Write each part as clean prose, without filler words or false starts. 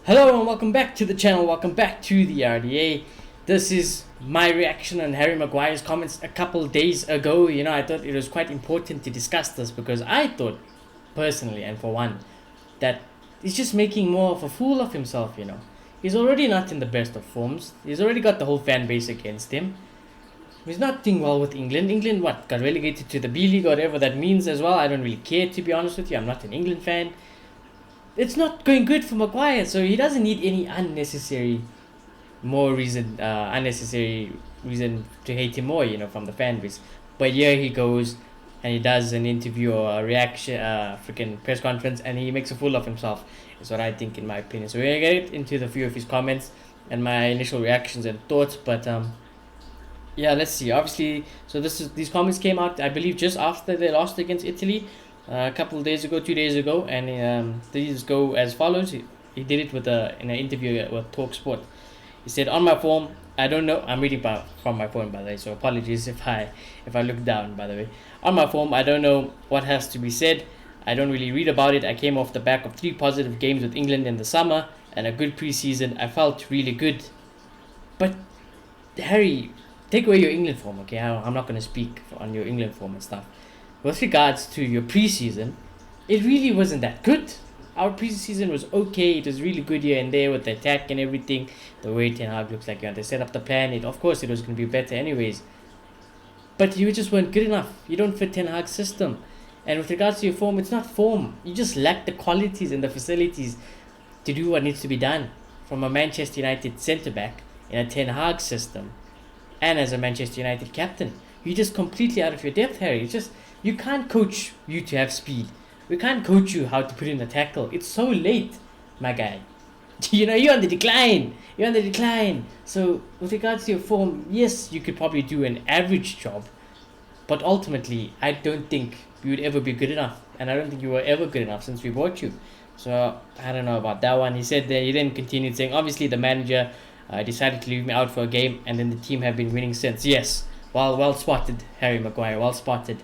Hello and welcome back to the channel, welcome back to the RDA. This is my reaction on Harry Maguire's comments a couple days ago. I thought it was quite important to discuss this because I thought, personally and for one, that he's just making more of a fool of himself. He's already not in the best of forms, he's already got the whole fan base against him. He's not doing well with England. England, got relegated to the B League or whatever that means as well. I don't really care, to be honest with you. I'm not an England fan. It's not going good for Maguire, so he doesn't need any unnecessary reason to hate him more, from the fan base. But here he goes and he does an interview or a reaction, freaking press conference, and he makes a fool of himself. Is what I think, in my opinion. So we're gonna get into the few of his comments and my initial reactions and thoughts. But yeah, let's see. Obviously, so these comments came out, I believe, just after they lost against Italy. A couple of days ago, 2 days ago, and these go as follows. He did it in an interview with Talk Sport. He said, "On my form, I don't know." I'm reading from my phone, by the way, so apologies if I look down. By the way, on my form, I don't know what has to be said. I don't really read about it. I came off the back of 3 positive games with England in the summer and a good preseason. I felt really good. But Harry, take away your England form, okay? I'm not gonna speak on your England form and stuff. With regards to your preseason, it really wasn't that good. Our preseason was okay. It was really good here and there with the attack and everything. The way Ten Hag looks like, they set up the plan. Of course, it was going to be better anyways. But you just weren't good enough. You don't fit Ten Hag's system. And with regards to your form, it's not form. You just lack the qualities and the facilities to do what needs to be done. From a Manchester United centre-back in a Ten Hag system and as a Manchester United captain. You're just completely out of your depth, Harry. It's just... You can't coach you to have speed. We can't coach you how to put in a tackle. It's so late, my guy. You're on the decline. So with regards to your form, yes, you could probably do an average job. But ultimately, I don't think you would ever be good enough. And I don't think you were ever good enough since we bought you. So I don't know about that one. He said that he then continued saying, obviously the manager decided to leave me out for a game. And then the team have been winning since. Yes, well spotted, Harry Maguire. Well spotted.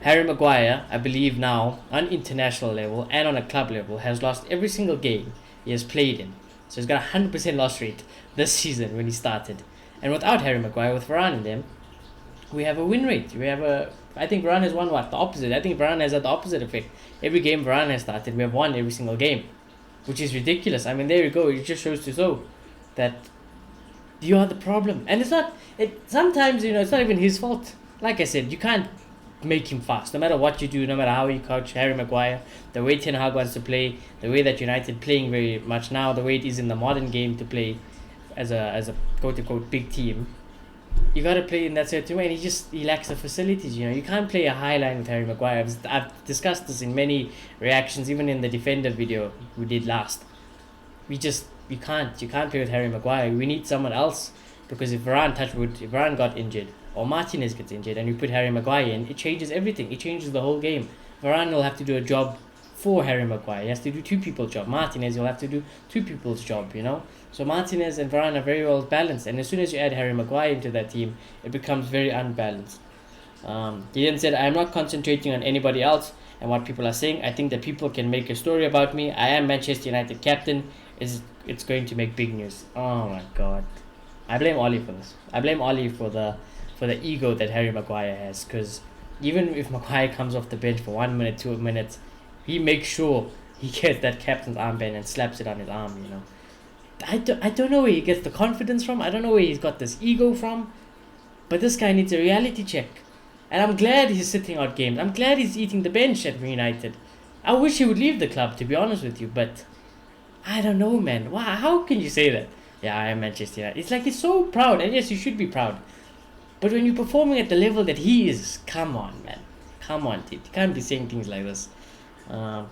Harry Maguire, I believe now, on international level and on a club level, has lost every single game he has played in. So he's got a 100% loss rate this season when he started. And without Harry Maguire, with Varane in them, we have a win rate. I think Varane has won the opposite. I think Varane has had the opposite effect. Every game Varane has started, we have won every single game, which is ridiculous. I mean, there you go. It just shows to show that you are the problem. And sometimes, it's not even his fault. Like I said, you can't make him fast. No matter what you do, no matter how you coach Harry Maguire, the way Ten Hag wants to play, the way that United playing very much now, the way it is in the modern game to play as a quote-unquote big team, you got to play in that certain way, and he lacks the facilities. You can't play a high line with Harry Maguire. I've discussed this in many reactions, even in the Defender video we did last. You can't play with Harry Maguire. We need someone else, because if Varane got injured, or Martinez gets injured, and you put Harry Maguire in, it changes everything. It changes the whole game. Varane will have to do a job for Harry Maguire. He has to do 2 people's job. Martinez will have to do 2 people's job, So Martinez and Varane are very well balanced. And as soon as you add Harry Maguire into that team, it becomes very unbalanced. He then said, "I'm not concentrating on anybody else and what people are saying. I think that people can make a story about me. I am Manchester United captain. It's going to make big news." Oh my God. I blame Ollie for this. I blame Ollie for the ego that Harry Maguire has, because even if Maguire comes off the bench for 1 minute, 2 minutes, he makes sure he gets that captain's armband and slaps it on his arm. I don't know where he gets the confidence from. I don't know where he's got this ego from, but this guy needs a reality check. And I'm glad he's sitting out games. I'm glad he's eating the bench at United. I wish he would leave the club, to be honest with you, but I don't know, man. Wow, how can you say that? Yeah, I am Manchester United. It's like he's so proud, and yes, you should be proud. But when you're performing at the level that he is, come on, man. Come on, dude. You can't be saying things like this. What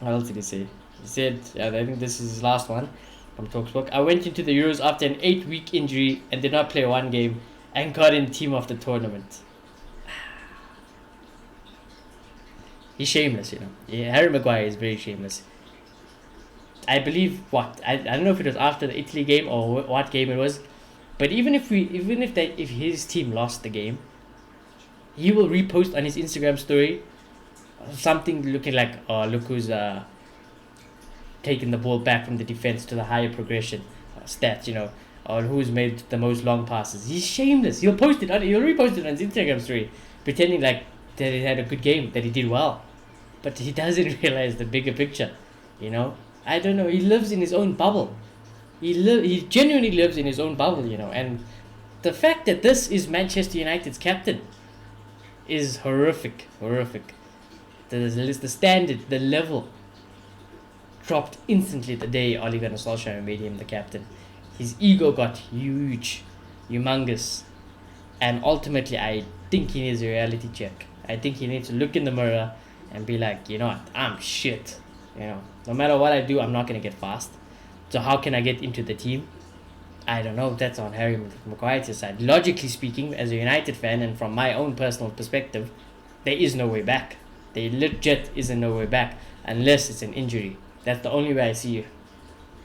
else did he say? He said, I think this is his last one from Talksport. "I went into the Euros after an 8-week injury and did not play 1 game and got in team of the tournament." He's shameless, Yeah, Harry Maguire is very shameless. I believe I don't know if it was after the Italy game or what game it was. But even if his team lost the game, he will repost on his Instagram story something looking like, "Oh, look who's taken the ball back from the defense to the higher progression stats, or who's made the most long passes. He's shameless. He'll repost it on his Instagram story, pretending like that he had a good game, that he did well, but he doesn't realize the bigger picture. I don't know. He lives in his own bubble. He genuinely lives in his own bubble, and the fact that this is Manchester United's captain is horrific. The standard, the level dropped instantly the day Ole Gunnar Solskjaer made him the captain. His ego got humongous, and ultimately I think he needs a reality check. I think he needs to look in the mirror and be like, you know what, I'm shit. No matter what I do, I'm not gonna get fast. So how can I get into the team? I don't know. That's on Harry Maguire's side. Logically speaking, as a United fan and from my own personal perspective, there is no way back. There legit isn't no way back unless it's an injury. That's the only way I see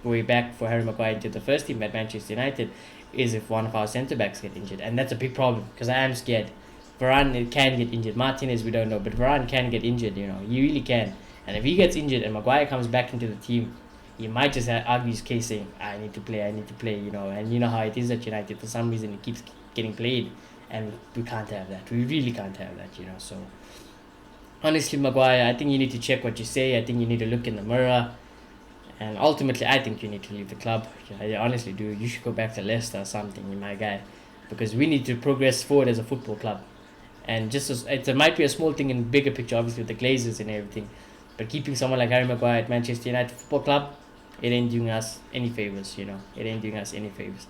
a way back for Harry Maguire into the first team at Manchester United is if one of our centre backs get injured, and that's a big problem because I am scared. Varane can get injured. Martinez we don't know, but Varane can get injured. He really can. And if he gets injured and Maguire comes back into the team, he might just argue his case saying, I need to play, and you know how it is at United. For some reason, he keeps getting played, and we can't have that. We really can't have that, So, honestly, Maguire, I think you need to check what you say. I think you need to look in the mirror, and ultimately, I think you need to leave the club. I honestly do. You should go back to Leicester or something, my guy, because we need to progress forward as a football club. And it might be a small thing in bigger picture, obviously, with the Glazers and everything, but keeping someone like Harry Maguire at Manchester United Football Club, it ain't doing us any favors, It ain't doing us any favors.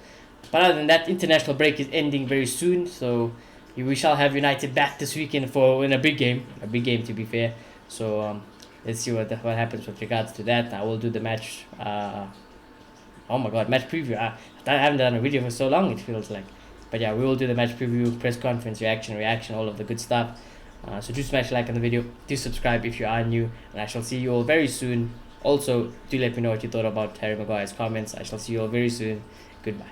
But other than that, international break is ending very soon, so we shall have United back this weekend in a big game to be fair. So let's see what happens with regards to that. I will do the match. Oh my God, match preview. I haven't done a video for so long. It feels like, but yeah, we will do the match preview, press conference, reaction, all of the good stuff. So do smash like on the video. Do subscribe if you are new, and I shall see you all very soon. Also, do let me know what you thought about Harry Maguire's comments. I shall see you all very soon. Goodbye.